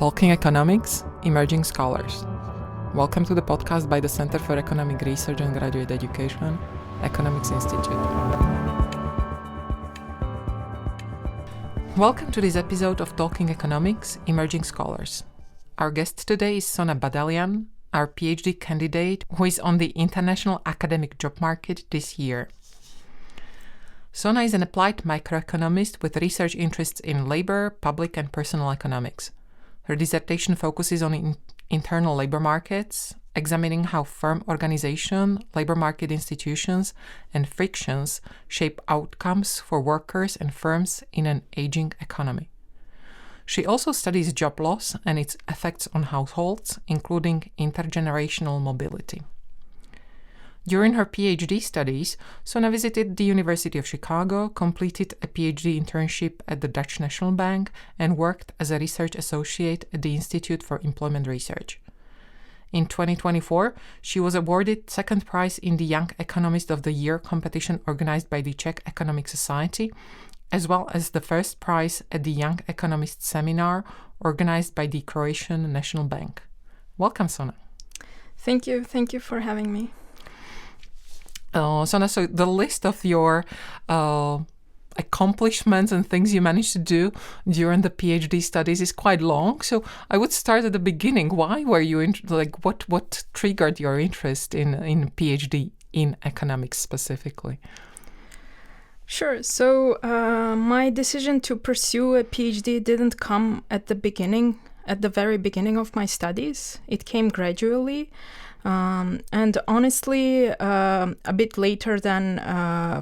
Talking Economics, Emerging Scholars. Welcome to the podcast by the Center for Economic Research and Graduate Education, Economics Institute. Welcome to this episode of Talking Economics, Emerging Scholars. Our guest today is Sona Badalyan, our PhD candidate who is on the international academic job market this year. Sona is an applied microeconomist with research interests in labor, public and personal economics. Her dissertation focuses on internal labor markets, examining how firm organization, labor market institutions, and frictions shape outcomes for workers and firms in an aging economy. She also studies job loss and its effects on households, including intergenerational mobility. During her PhD studies, Sona visited the University of Chicago, completed a PhD internship at the Dutch National Bank, and worked as a research associate at the Institute for Employment Research. In 2024, she was awarded second prize in the Young Economist of the Year competition organized by the Czech Economic Society, as well as the first prize at the Young Economist Seminar organized by the Croatian National Bank. Welcome, Sona. Thank you for having me. Sona, so the list of your accomplishments and things you managed to do during the PhD studies is quite long. So I would start at the beginning. Why were you what triggered your interest in PhD in economics specifically? Sure. So my decision to pursue a PhD didn't come at the very beginning of my studies. It came gradually. And honestly, a bit later than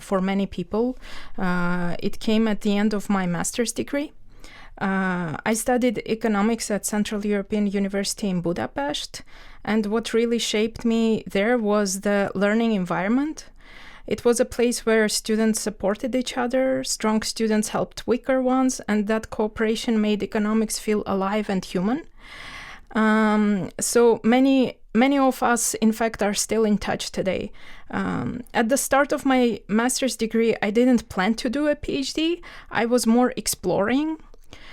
for many people. It came at the end of my master's degree. I studied economics at Central European University in Budapest, and what really shaped me there was the learning environment. It was a place where students supported each other, strong students helped weaker ones, and that cooperation made economics feel alive and human. So many of us, in fact, are still in touch today. At the start of my master's degree, I didn't plan to do a PhD. I was more exploring.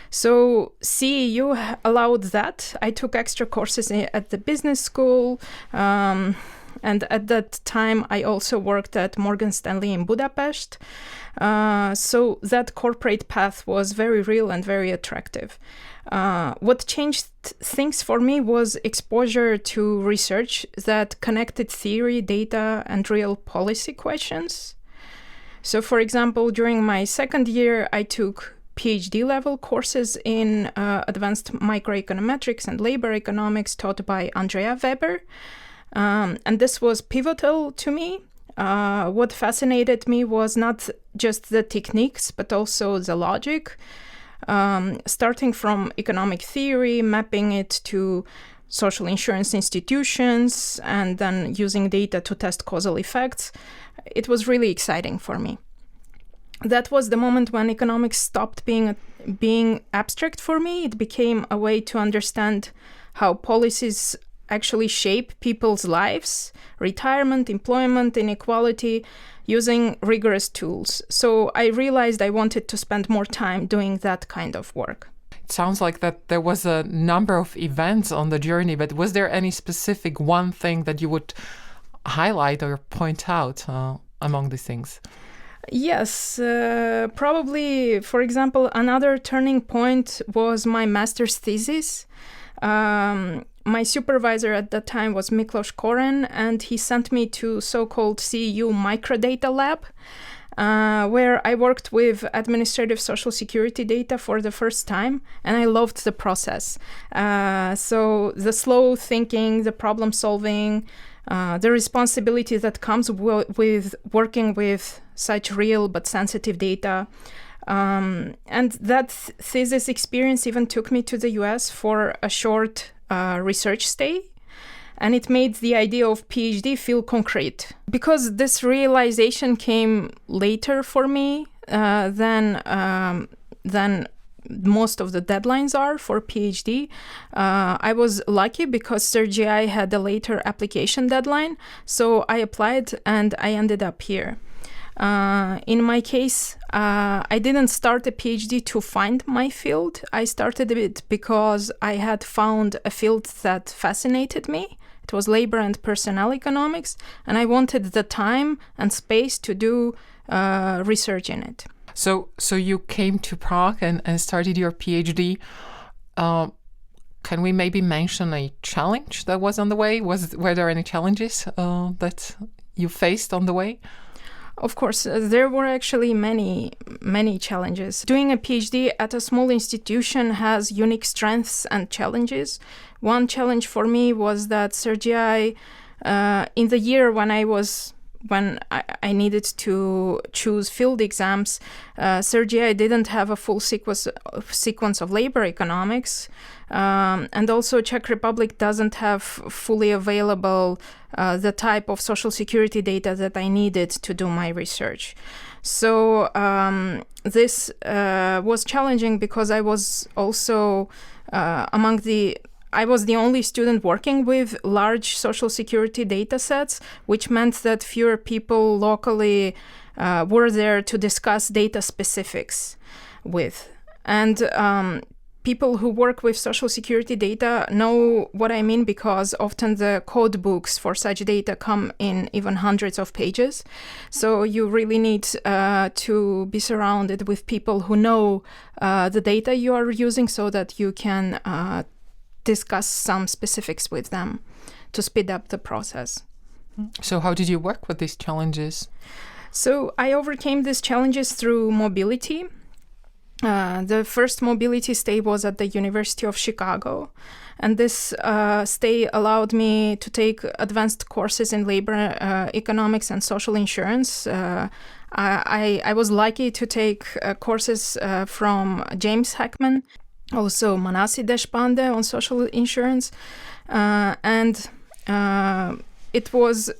So CEU allowed that. I took extra courses at the business school. And at that time, I also worked at Morgan Stanley in Budapest. So that corporate path was very real and very attractive. What changed things for me was exposure to research that connected theory, data, and real policy questions. So, for example, during my second year, I took PhD level courses in advanced microeconometrics and labor economics taught by Andrea Weber. And this was pivotal to me. What fascinated me was not just the techniques, but also the logic. Starting from economic theory, mapping it to social insurance institutions, and then using data to test causal effects. It was really exciting for me. That was the moment when economics stopped being abstract for me. It became a way to understand how policies actually shape people's lives, retirement, employment, inequality, using rigorous tools. So I realized I wanted to spend more time doing that kind of work. It sounds like that there was a number of events on the journey, but was there any specific one thing that you would highlight or point out among these things? Yes, probably, for example, another turning point was my master's thesis. My supervisor at that time was Miklos Koren, and he sent me to so-called CEU microdata lab, where I worked with administrative social security data for the first time, and I loved the process. So the slow thinking, the problem solving, the responsibility that comes with working with such real but sensitive data. And that thesis experience even took me to the US for a short research stay, and it made the idea of PhD feel concrete. Because this realization came later for me than most of the deadlines are for PhD. I was lucky because CERGE-EI had a later application deadline, so I applied and I ended up here. In my case, I didn't start a PhD to find my field. I started it because I had found a field that fascinated me. It was labor and personnel economics, and I wanted the time and space to do research in it. So you came to Prague and started your PhD. Can we maybe mention a challenge that was on the way? Were there any challenges that you faced on the way? Of course, there were actually many challenges. Doing a PhD at a small institution has unique strengths and challenges. One challenge for me was that CERGE-EI, in the year when I needed to choose field exams, CERGE-EI didn't have a full sequence of labor economics, and also Czech Republic doesn't have fully available the type of social security data that I needed to do my research. So this was challenging because I was also I was the only student working with large social security data sets, which meant that fewer people locally were there to discuss data specifics with. And people who work with social security data know what I mean, because often the code books for such data come in even hundreds of pages. So you really need to be surrounded with people who know the data you are using so that you can discuss some specifics with them to speed up the process. So how did you work with these challenges? So I overcame these challenges through mobility. The first mobility stay was at the University of Chicago, and this stay allowed me to take advanced courses in labor economics and social insurance. I was lucky to take courses from James Heckman, also Manasi Deshpande on social insurance, and it was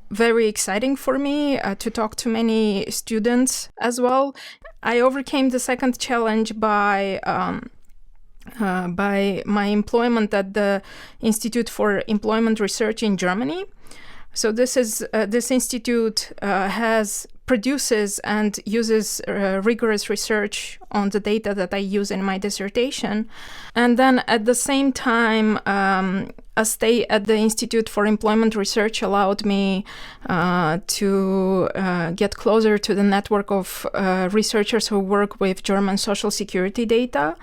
very exciting for me to talk to many students as well. I overcame the second challenge by my employment at the Institute for Employment Research in Germany. So this institute produces and uses rigorous research on the data that I use in my dissertation. And then at the same time, a stay at the Institute for Employment Research allowed me to get closer to the network of researchers who work with German social security data.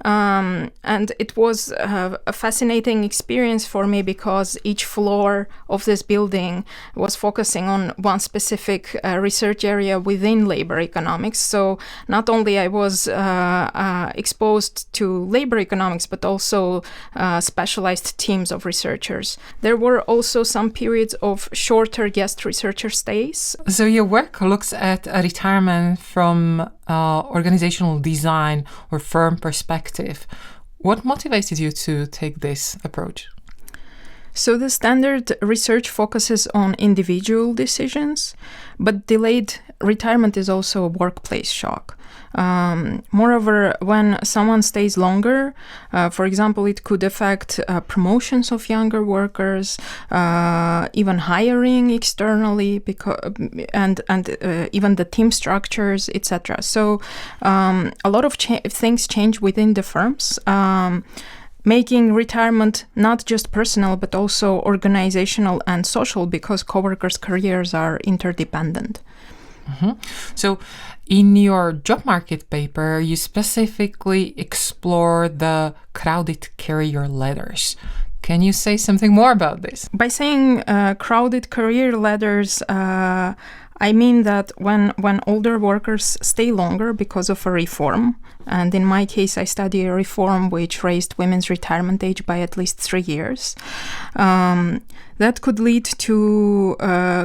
And it was a fascinating experience for me because each floor of this building was focusing on one specific research area within labor economics. So not only I was exposed to labor economics, but also specialized teams of researchers. There were also some periods of shorter guest researcher stays. So your work looks at a retirement from organizational design or firm perspective. What motivated you to take this approach? So the standard research focuses on individual decisions, but delayed retirement is also a workplace shock. Moreover, when someone stays longer, for example, it could affect promotions of younger workers, even hiring externally, and even the team structures, etc. So a lot of things change within the firms, making retirement not just personal, but also organizational and social, because coworkers' careers are interdependent. Mm-hmm. So in your job market paper, you specifically explore the crowded career ladders. Can you say something more about this? By saying crowded career ladders, I mean that when older workers stay longer because of a reform, and in my case I study a reform which raised women's retirement age by at least 3 years, that could lead to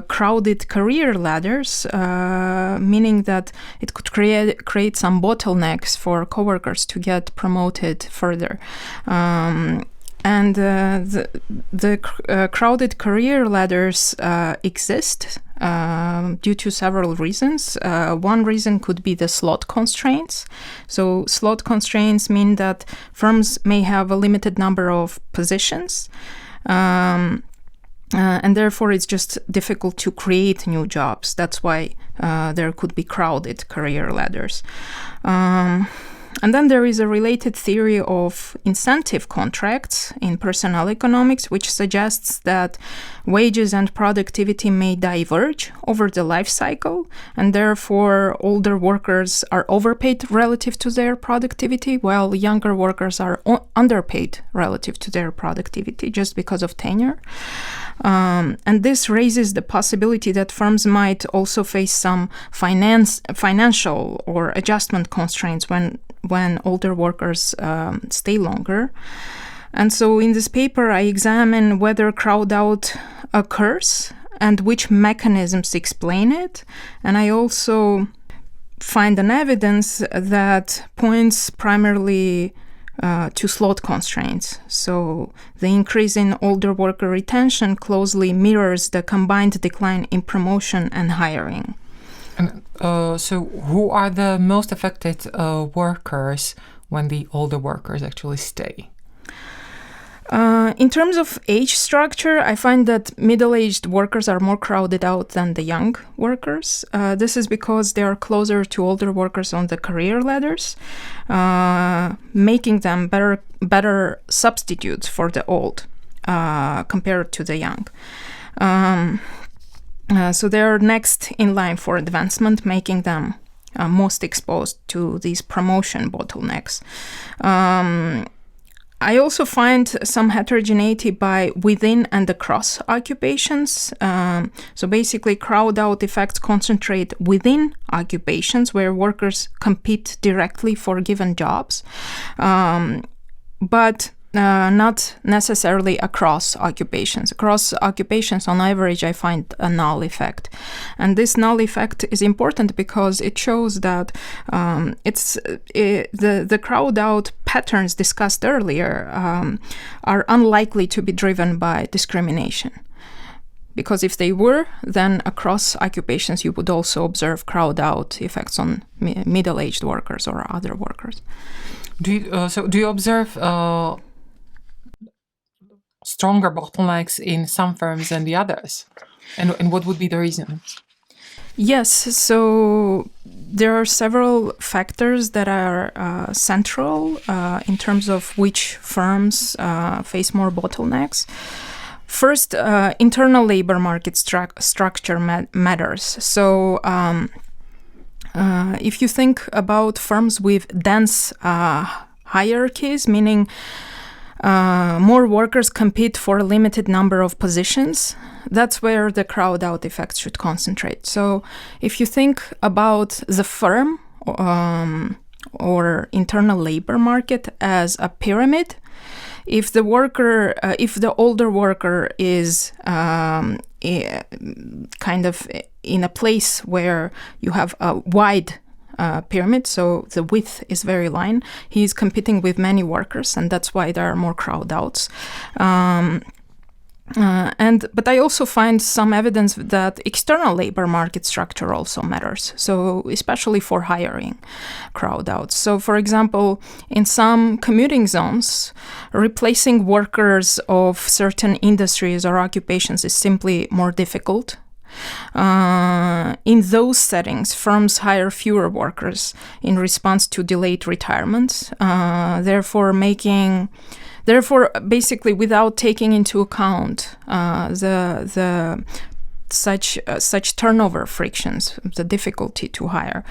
crowded career ladders, meaning that it could create some bottlenecks for coworkers to get promoted further. And the crowded career ladders exist due to several reasons. One reason could be the slot constraints. So slot constraints mean that firms may have a limited number of positions, and therefore it's just difficult to create new jobs. That's why there could be crowded career ladders. And then there is a related theory of incentive contracts in personnel economics, which suggests that wages and productivity may diverge over the life cycle, and therefore older workers are overpaid relative to their productivity, while younger workers are underpaid relative to their productivity just because of tenure. And this raises the possibility that firms might also face some financial or adjustment constraints when older workers stay longer. And so in this paper, I examine whether crowd out occurs and which mechanisms explain it. And I also find an evidence that points primarily to slot constraints. So the increase in older worker retention closely mirrors the combined decline in promotion and hiring. And so who are the most affected workers when the older workers actually stay? In terms of age structure, I find that middle-aged workers are more crowded out than the young workers. This is because they are closer to older workers on the career ladders, making them better substitutes for the old compared to the young. So they are next in line for advancement, making them most exposed to these promotion bottlenecks. I also find some heterogeneity by within and across occupations. So basically, crowd out effects concentrate within occupations where workers compete directly for given jobs, but not necessarily across occupations. Across occupations, on average, I find a null effect. And this null effect is important because it shows that the crowd out patterns discussed earlier are unlikely to be driven by discrimination. Because if they were, then across occupations you would also observe crowd out effects on middle-aged workers or other workers. Do you observe stronger bottlenecks in some firms than the others? And what would be the reasons? Yes, so there are several factors that are central in terms of which firms face more bottlenecks. First, internal labor market structure matters. So if you think about firms with dense hierarchies, meaning more workers compete for a limited number of positions, that's where the crowd out effect should concentrate. So if you think about the firm or internal labor market as a pyramid, if the older worker is kind of in a place where you have a wide pyramid, so the width is very line, he's competing with many workers, and that's why there are more crowd outs. But I also find some evidence that external labor market structure also matters, so especially for hiring crowd outs. So for example, in some commuting zones, replacing workers of certain industries or occupations is simply more difficult. In those settings, firms hire fewer workers in response to delayed retirements, therefore basically without taking into account such turnover frictions, the difficulty to hire.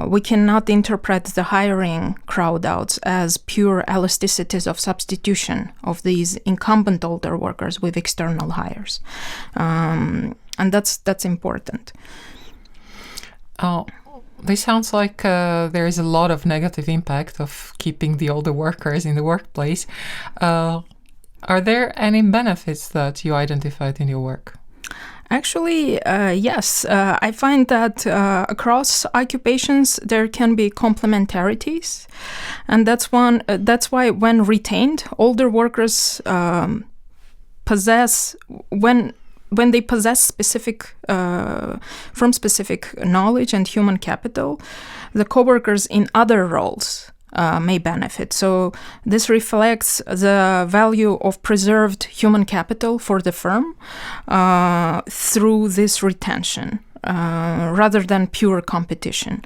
We cannot interpret the hiring crowd outs as pure elasticities of substitution of these incumbent older workers with external hires. And that's important. This sounds like there is a lot of negative impact of keeping the older workers in the workplace. Are there any benefits that you identified in your work? Actually, yes. I find that across occupations there can be complementarities, and that's why when retained, older workers possess when they possess specific knowledge and human capital, the coworkers in other roles may benefit. So this reflects the value of preserved human capital for the firm through this retention. rather than pure competition.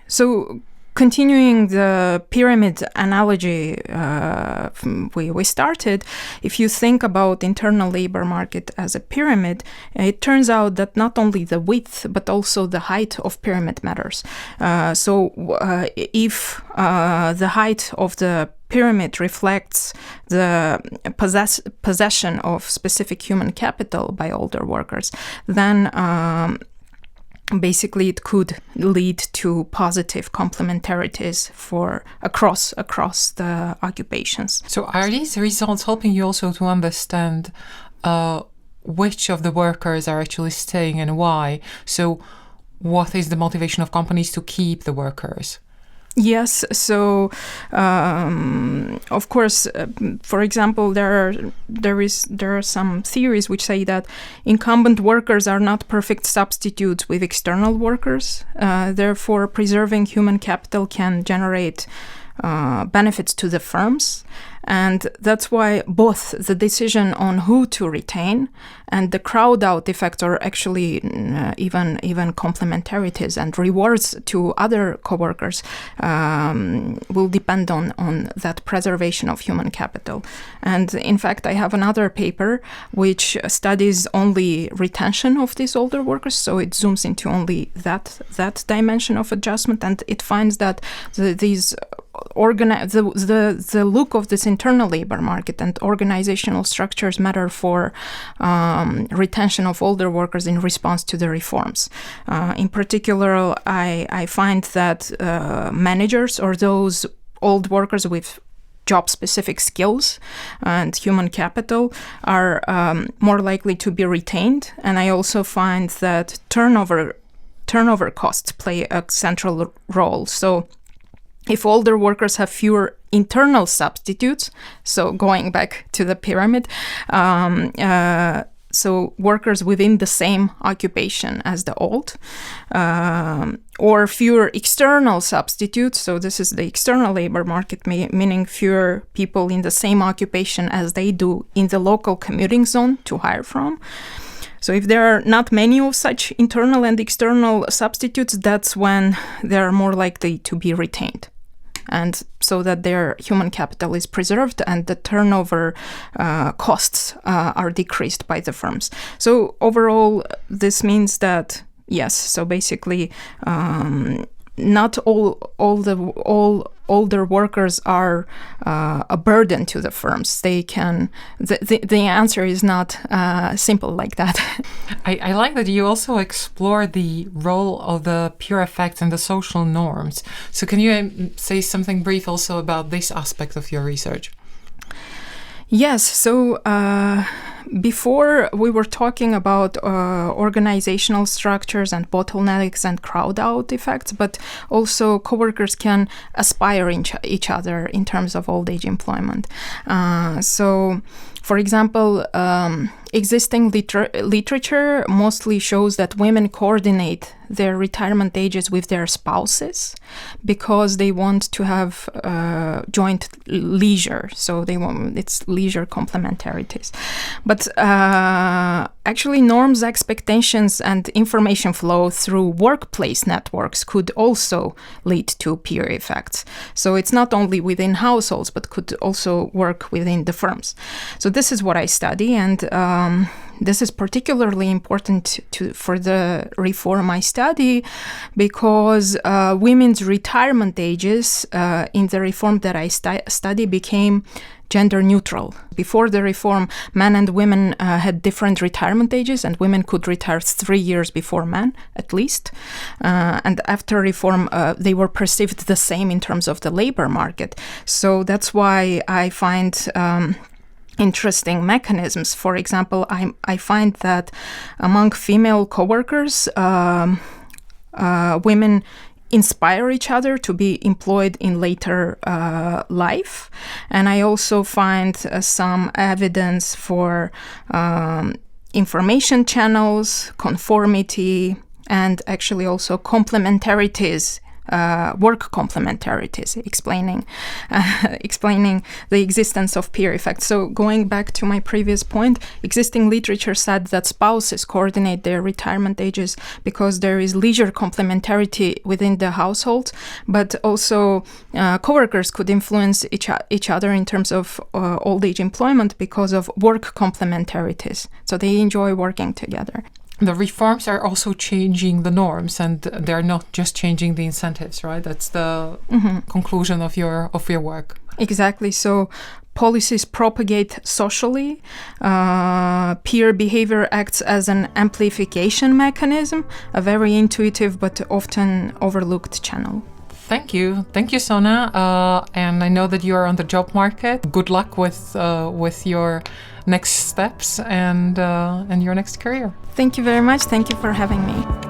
So continuing the pyramid analogy we started, if you think about internal labor market as a pyramid, it turns out that not only the width but also the height of pyramid matters. If the height of the pyramid reflects the possession of specific human capital by older workers, then basically it could lead to positive complementarities for across the occupations. So are these results helping you also to understand which of the workers are actually staying and why? So what is the motivation of companies to keep the workers? Yes, so of course, for example, there are some theories which say that incumbent workers are not perfect substitutes with external workers. Therefore, preserving human capital can generate benefits to the firms. And that's why both the decision on who to retain and the crowd out effect are actually even complementarities, and rewards to other coworkers will depend on that preservation of human capital. And in fact, I have another paper which studies only retention of these older workers, so it zooms into only that dimension of adjustment, and it finds that the look of this internal labor market and organizational structures matter for retention of older workers in response to the reforms. In particular, I find that managers or those old workers with job-specific skills and human capital are more likely to be retained. And I also find that turnover costs play a central role. So if older workers have fewer internal substitutes, so going back to the pyramid, so workers within the same occupation as the old, or fewer external substitutes, so this is the external labor market, meaning fewer people in the same occupation as they do in the local commuting zone to hire from. So if there are not many of such internal and external substitutes, that's when they're more likely to be retained, and so that their human capital is preserved and the turnover costs are decreased by the firms. So overall, this means that, yes, so basically not all older workers are a burden to the firms. They can, the answer is not simple like that. I like that you also explore the role of the peer effects and the social norms. So can you say something brief also about this aspect of your research? Yes, so before we were talking about organizational structures and bottlenecks and crowd out effects, but also coworkers can aspire each other in terms of old age employment. So, for example, existing literature mostly shows that women coordinate their retirement ages with their spouses because they want to have joint leisure. So it's leisure complementarities. But actually, norms, expectations, and information flow through workplace networks could also lead to peer effects. So it's not only within households, but could also work within the firms. So this is what I study, and this is particularly important for the reform I study because women's retirement ages in the reform that I study became gender neutral. Before the reform, men and women had different retirement ages, and women could retire 3 years before men, at least. And after reform, they were perceived the same in terms of the labor market. So that's why I find interesting mechanisms. For example, I find that among female coworkers, women inspire each other to be employed in later life. And I also find some evidence for information channels, conformity, and actually also complementarities work complementarities, explaining the existence of peer effects. So going back to my previous point, existing literature said that spouses coordinate their retirement ages because there is leisure complementarity within the household, but also coworkers could influence each other in terms of old age employment because of work complementarities. So they enjoy working together. The reforms are also changing the norms, and they're not just changing the incentives, right? That's the conclusion of your work. Exactly. So policies propagate socially. Peer behavior acts as an amplification mechanism, a very intuitive but often overlooked channel. Thank you, Sona. And I know that you are on the job market. Good luck with your next steps and your next career. Thank you very much. Thank you for having me.